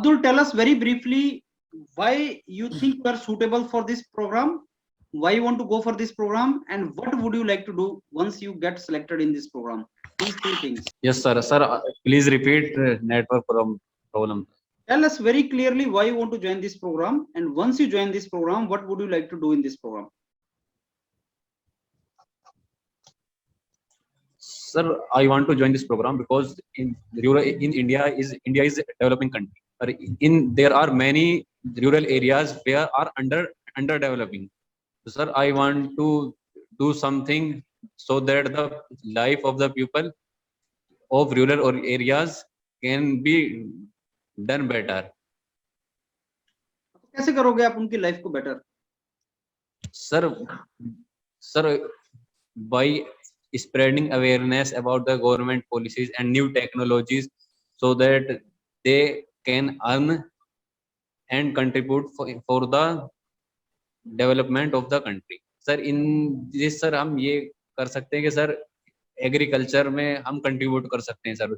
Abdul, tell us very briefly why you think you are suitable for this program, why you want to go for this program, and what would you like to do once you get selected in this program. These three things. Yes, sir. Sir, please repeat network problem. Tell us very clearly why you want to join this program, and once you join this program, what would you like to do in this program? Sir, I want to join this program because in India is a developing country. There are many rural areas where are underdeveloping. So, sir, I want to do something so that the life of the people of rural or areas can be done better. कैसे करोगे आप उनकी life को better? Sir, by spreading awareness about the government policies and new technologies so that they can earn and contribute for the development of the country. Sir, in this sir हम ये कर सकते हैं कि सर एग्रीकल्चर में हम contribute कर सकते हैं सर.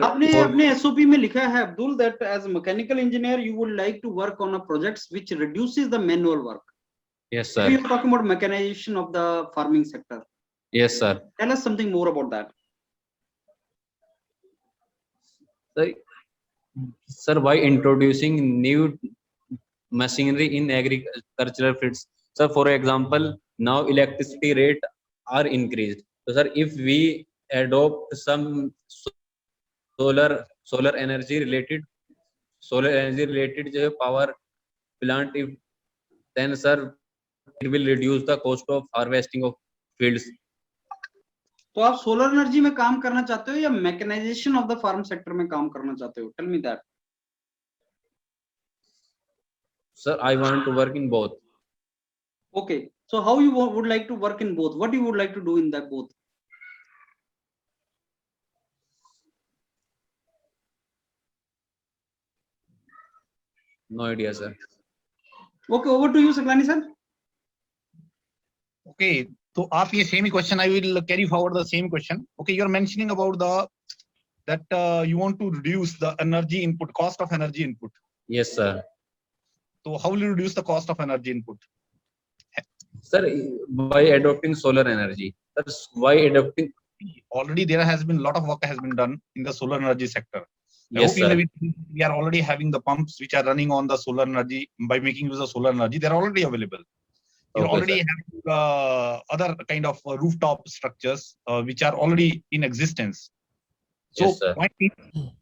आपने अपने एसओपी में लिखा है Abdul that as a mechanical engineer you would like to work on a projects which reduces the manual work. Yes, sir. You are talking about mechanization of the farming sector. Yes, sir. Tell us something more about that. Sir, by introducing new machinery in agricultural fields. Sir, for example, now electricity rate are increased. So, sir, if we adopt some solar energy related power plant, then sir, it will reduce the cost of harvesting of fields. तो आप solar energy में काम करना चाहते हो या mechanisation of the farm sector में काम करना चाहते हो? Tell me that. Sir, I want to work in both. Okay, so how you would like to work in both? What you would like to do in that both? No idea, sir. Okay, over to you, Saklani sir. Okay, तो आप ये same question, I will carry forward the same question. Okay, you are mentioning about that you want to reduce the energy input, cost of energy input. Yes, sir. So how will you reduce the cost of energy input? Sir, by adopting solar energy. That's why adopting. Already there has been a lot of work has been done in the solar energy sector. Yes, sir. We are already having the pumps which are running on the solar energy. By making use of solar energy, they are already available. You Okay, already have other kind of rooftop structures which are already in existence. So, yes, sir.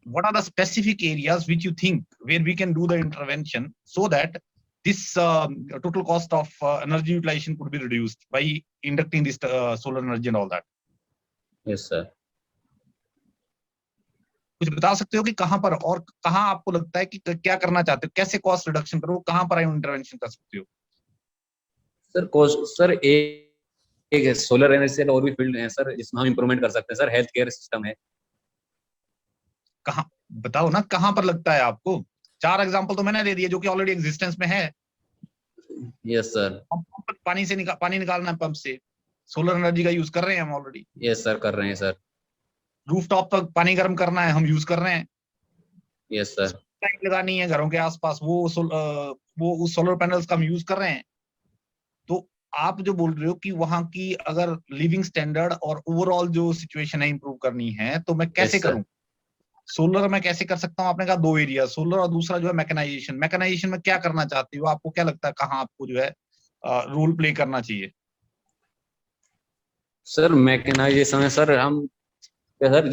what are the specific areas which you think where we can do the intervention so that this total cost of energy utilization could be reduced by inducting this solar energy and all that? Yes, sir. कुछ बता सकते हो कि कहां पर और कहां आपको लगता है कि क्या करना चाहते हो, कैसे कॉस्ट रिडक्शन करो, कहां पर इंटरवेंशन कर सकते हो? सर कॉस्ट सर एक सोलर एनर्जी और भी फील्ड है सर जिसमें हम इंप्रूवमेंट कर सकते हैं सर. हेल्थ केयर सिस्टम है. कहां बताओ ना, कहां पर लगता है आपको? 4 एग्जांपल तो मैंने दे दिए जो कि ऑलरेडी एग्जिस्टेंस में है. Yes sir. पानी निकालना है पंप से, सोलर एनर्जी का यूज कर रहे हैं हम ऑलरेडी. यस सर, कर रहे हैं सर. रूफटॉप पर पानी गर्म करना है, हम यूज कर रहे हैं. Yes sir. लाइट लगानी है घरों के आसपास, वो सोलर पैनल्स का हम यूज कर रहे हैं. तो आप जो बोल रहे हो कि वहां की अगर लिविंग स्टैंडर्ड और ओवरऑल जो सिचुएशन है इंप्रूव करनी है तो मैं कैसे करूं? सोलर में कैसे कर सकता हूं? आपने कहा 2 एरिया, सोलर और दूसरा जो है मैकेनाइजेशन. मैकेनाइजेशन में क्या करना चाहते हो? आपको क्या लगता है कहां आपको जो है रोल प्ले करना चाहिए? सर मैकेनाइजेशन में सर हम सर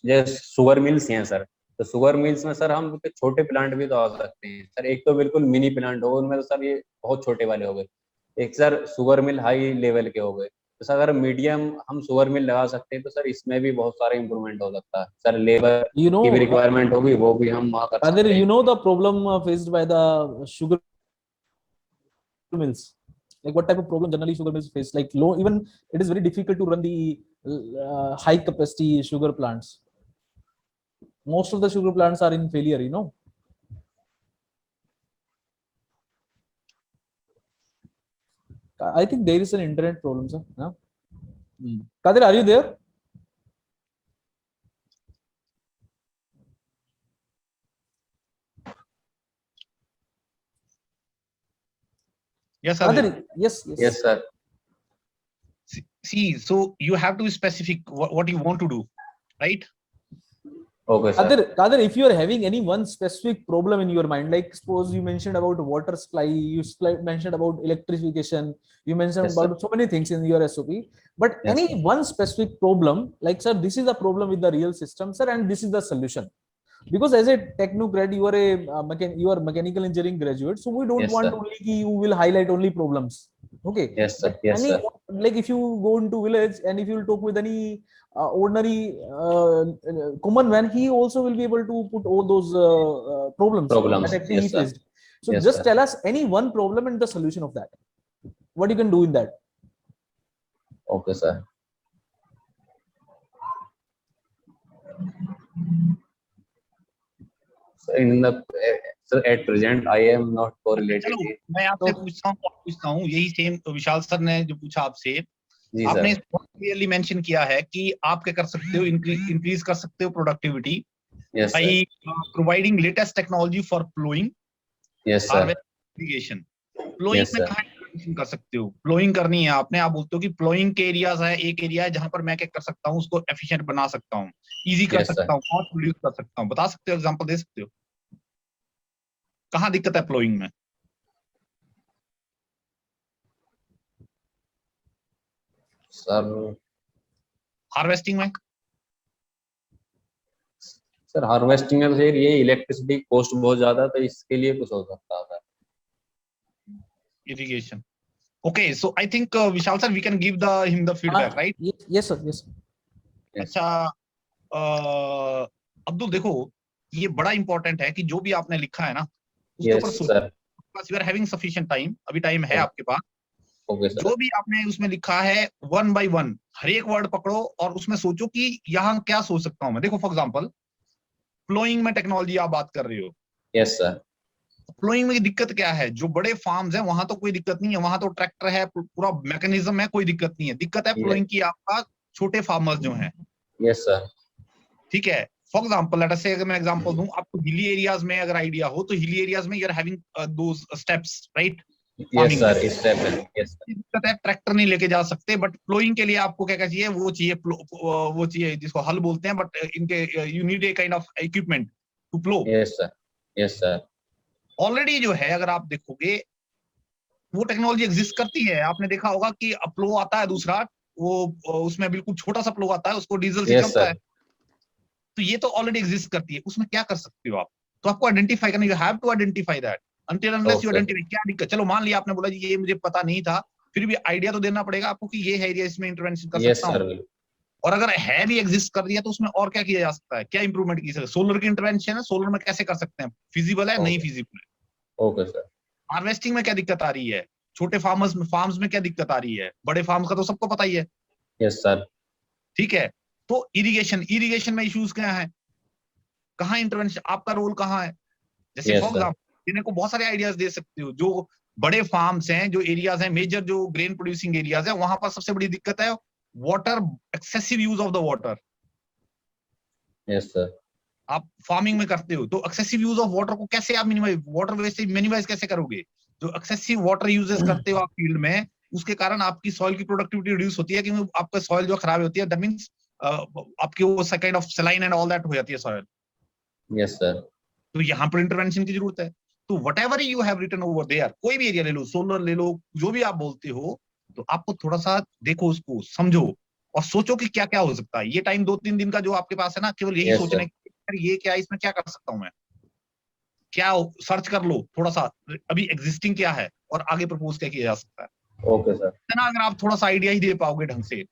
ये शुगर मिल्स हैं सर. तो शुगर मिल्स में सर हम छोटे प्लांट भी तो आ सकते हैं सर. एक तो बिल्कुल मिनी प्लांट हो, उनमें तो सर ये बहुत छोटे वाले हो गए. एक sir sugar mill high level के हो गए. तो सर अगर मीडियम हम शुगर मिल लगा सकते हैं तो सर इसमें भी बहुत सारा इम्प्रूवमेंट हो सकता है सर. लेबर की भी रिक्वायरमेंट होगी, वो भी हम वहाँ कर सकते हैं. You know the problem faced by the sugar mills, like what type of problem generally sugar mills face, like low, even it is very difficult to run the high capacity sugar plants. Most of the sugar plants are in failure, you know. I think there is an internet problem, sir. No? Kadir, are you there? Yes, sir. Kadir, yes, yes sir. See, so you have to be specific what you want to do, right? Okay sir. Kadir, if you are having any one specific problem in your mind, like suppose you mentioned about water supply, mentioned about electrification, you mentioned Yes, sir. about so many things in your SOP, but Yes, any sir. one specific problem, like sir, this is the problem with the real system, sir, and this is the solution. Because as a technocrat, you are you are mechanical engineering graduate, so we don't Yes, want sir. only you will highlight only problems. Okay, Yes sir. but Yes any sir. like if you go into village and if you will talk with any ordinary common man, he also will be able to put all those problems that actually he Yes sir. faced. So Yes just sir. tell us any one problem and the solution of that. What you can do in that. Okay sir. So in the so at present I am not correlated. चलो मैं आपसे तो पूछता हूँ यही same विशाल sir ने जो पूछा आपसे, जी आपने सर. क्लियरली मेंशन किया है कि आप क्या कर सकते हो, इंक्रीज कर सकते हो productivity Yes sir. by providing latest technology for plowing, Yes sir. harvest, irrigation. Ploughing Yes में sir. कहाँ इंटरवेंशन कर सकते हो? प्लोइंग करनी है आपने, आप बोलते हो कि प्लोइंग के एरियाज है, एक एरिया है जहां पर मैं क्या कर सकता हूँ, उसको एफिशिएंट बना सकता हूँ, इजी कर Yes sir. सकता हूँ, कॉस्ट रिड्यूस कर सकता हूँ. बता सकते हो, एग्जांपल दे सकते हो कहाँ दिक्कत है प्लोइंग में? सर हार्वेस्टिंग में? सर हार्वेस्टिंग में फिर ये इलेक्ट्रिसिटी कॉस्ट बहुत ज्यादा, तो इसके लिए कुछ हो सकता है. Irrigation. Okay, so I think Vishal sir, we can give him the feedback, right? Yes sir, yes. अच्छा अब्दुल देखो, ये बड़ा इंपॉर्टेंट है कि जो भी आपने लिखा है ना उसके ऊपर Yes सोचो. sir. You are having sufficient time, अभी टाइम है Okay. आपके पास. Okay sir. जो भी आपने उसमें लिखा है वन बाय वन हर एक वर्ड पकड़ो और उसमें सोचो कि यहाँ क्या सोच सकता हूँ मैं. देखो फॉर एग्जांपल प्लोइंग में टेक्नोलॉजी आप बात कर रहे हो, Yes sir. प्लोइंग में दिक्कत क्या है? जो बड़े फार्म्स हैं वहां तो कोई दिक्कत नहीं है, वहां तो ट्रैक्टर है, पूरा मैकेनिज्म है, कोई दिक्कत नहीं है. दिक्कत है प्लोइंग की आपका छोटे फार्मर्स जो हैं. Yes sir. ठीक है, फॉर एग्जांपल लेट अस से अगर मैं एग्जांपल दूं, आपको हिली एरियाज में अगर आइडिया हो तो हिली एरियाज में you are having those steps, right? Yes sir. Step है. Yes sir. दिक्कत है, ट्रैक्टर नहीं लेके जा सकते, बट प्लोइंग के लिए आपको क्या क्या चाहिए? वो चाहिए जिसको हल बोलते हैं, बट इनके you need a kind of equipment to plough. Yes sir. Yes sir. Already जो है अगर आप देखोगे वो टेक्नोलॉजी एग्जिस्ट करती है. आपने देखा होगा कि प्लो आता है दूसरा, वो उसमें बिल्कुल छोटा सा प्लो आता है, उसको डीजल से Yes चलता sir. है. तो ये तो ऑलरेडी एग्जिस्ट करती है, उसमें क्या कर सकते हो आप? तो आपको आइडेंटिफाई करना, you have to identify that. Until unless you Okay. Identify क्या दिक्कत. चलो मान लिया आपने बोला जी ये मुझे पता नहीं था, फिर भी आइडिया तो देना पड़ेगा आपको कि ये है एरिया, इसमें इंटरवेंशन कर Yes सकता sir. हूँ. और अगर है भी एग्जिस्ट कर दिया तो उसमें और क्या किया जा सकता है, क्या इंप्रूवमेंट की सकते? सोलर की इंटरवेंशन है, सोलर में कैसे कर सकते हैं, फिजिबल है नहीं Okay. फिजिबल है? Okay sir. हार्वेस्टिंग में क्या दिक्कत आ रही है? छोटे फार्म्स में क्या दिक्कत आ रही है? बड़े फार्म्स का तो सबको पता ही है. Yes sir. ठीक है, तो इरिगेशन में इश्यूज क्या है? कहाँ इंटरवेंशन, आपका रोल कहाँ है? जैसे Yes फॉर sir. एग्जाम्पल इन्हें को बहुत सारे आइडियाज दे सकते हो. जो बड़े फार्म्स हैं, जो एरियाज हैं, मेजर जो ग्रेन प्रोड्यूसिंग एरियाज है, वहां पर सबसे बड़ी दिक्कत है water, excessive use of the water. Yes sir. आप फार्मिंग में करते हो तो एक्सेसिव यूज ऑफ वाटर को कैसे आप वाटर वेस्टेज मिनिमाइज कैसे करोगे? जो एक्सेसिव वाटर यूजेस करते हो आप फील्ड में, उसके कारण आपकी सॉइल की प्रोडक्टिविटी रिड्यूस होती है, क्योंकि आपका सॉइल जो खराब होती है, दैट मींस आपकी वो kind of saline and all that हो जाती है सॉइल. Yes sir. तो यहाँ पर इंटरवेंशन की जरूरत है. तो whatever you have written over there, कोई भी एरिया ले लो, सोलर ले लो, जो भी आप बोलते हो, तो आपको थोड़ा सा देखो, उसको समझो और सोचो कि क्या क्या हो सकता है. ये टाइम 2-3 दिन का जो आपके पास है ना, केवल यही Yes, सोचने sir. की ये क्या है, इसमें क्या कर सकता हूं मैं, क्या सर्च कर लो थोड़ा सा, अभी एग्जिस्टिंग क्या है और आगे प्रपोज क्या किया जा सकता है. Okay sir. ना अगर आप थोड़ा सा आइडिया ही दे पाओगे ढंग से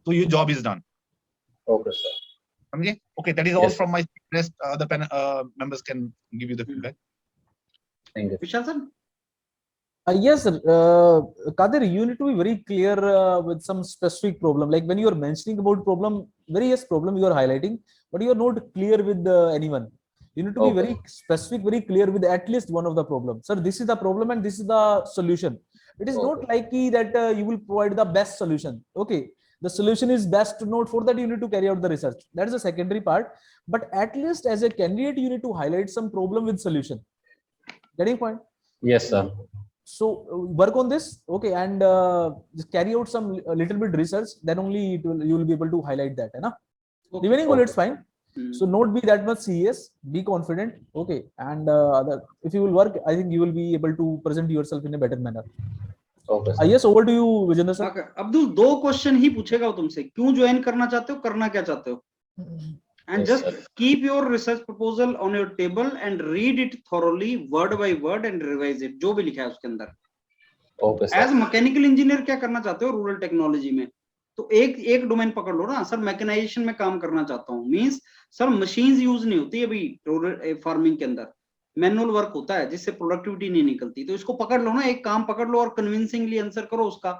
तो ये job is done. Okay sir. समझे? Okay, that is all Yes, from my rest. Other members can give you the feedback. Thank you. Vishal sir, Yes, sir. Kadir, you need to be very clear with some specific problem. Like when you are mentioning about problem, various problem you are highlighting, but you are not clear with anyone. You need to be Okay. very specific, very clear with at least one of the problem. Sir, this is the problem and this is the solution. It is not Okay. likely that you will provide the best solution. Okay, the solution is best to note. For that, you need to carry out the research. That is the secondary part. But at least as a candidate, you need to highlight some problem with solution. Getting point? Yes sir. So work on this, okay, and just carry out some a little bit research, then only you will be able to highlight that, है ना? Okay. Remaining all it's fine. Hmm. So not be that much serious, be confident, okay, and if you will work, I think you will be able to present yourself in a better manner. Okay sir. Yes, over to you, Vijender sir. Okay. Abdul 2 question ही पूछेगा वो तुमसे, क्यों join करना चाहते हो, करना क्या चाहते हो, and Yes, just sir. keep your research proposal on your table and read it thoroughly word by word and revise it, जो भी लिखा है उसके अंदर। Okay sir. As mechanical engineer क्या करना चाहते हो रूरल टेक्नोलॉजी में, तो एक डोमेन पकड़ लो ना, सर मैकेनाइजेशन में काम करना चाहता हूँ, मींस सर मशीन्स यूज नहीं होती अभी रूरल फार्मिंग के अंदर, मैनुअल वर्क होता है जिससे प्रोडक्टिविटी नहीं निकलती, तो इसको पकड़ लो ना, एक काम पकड़ लो और कन्विंसिंगली आंसर करो उसका।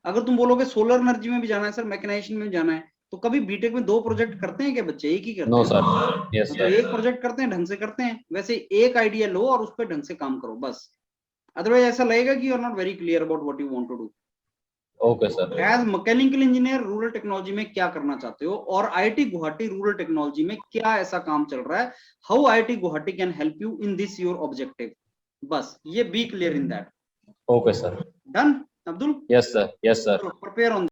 अगर तुम बोलोगे सोलर एनर्जी में भी जाना है सर, मैकेनाइजेशन में जाना है, तो कभी बीटेक में 2 प्रोजेक्ट करते हैं क्या बच्चे, एक ही करते नो हैं? सर। यस तो सर। एक प्रोजेक्ट करते हैं, ढंग से करते हैं, वैसे एक आइडिया लो और उस पर ढंग से काम करो बस, अदरवाइज ऐसा लगेगा कि you are not very clear about what you want to do. Okay sir. As mechanical engineer rural technology में क्या करना चाहते हो, और आईआईटी गुवाहाटी रूरल टेक्नोलॉजी में क्या ऐसा काम चल रहा है, how IIT Guwahati can help you in this your objective, बस ये be clear in that. Okay sir. Done Abdul? Yes sir. Yes sir. Prepare on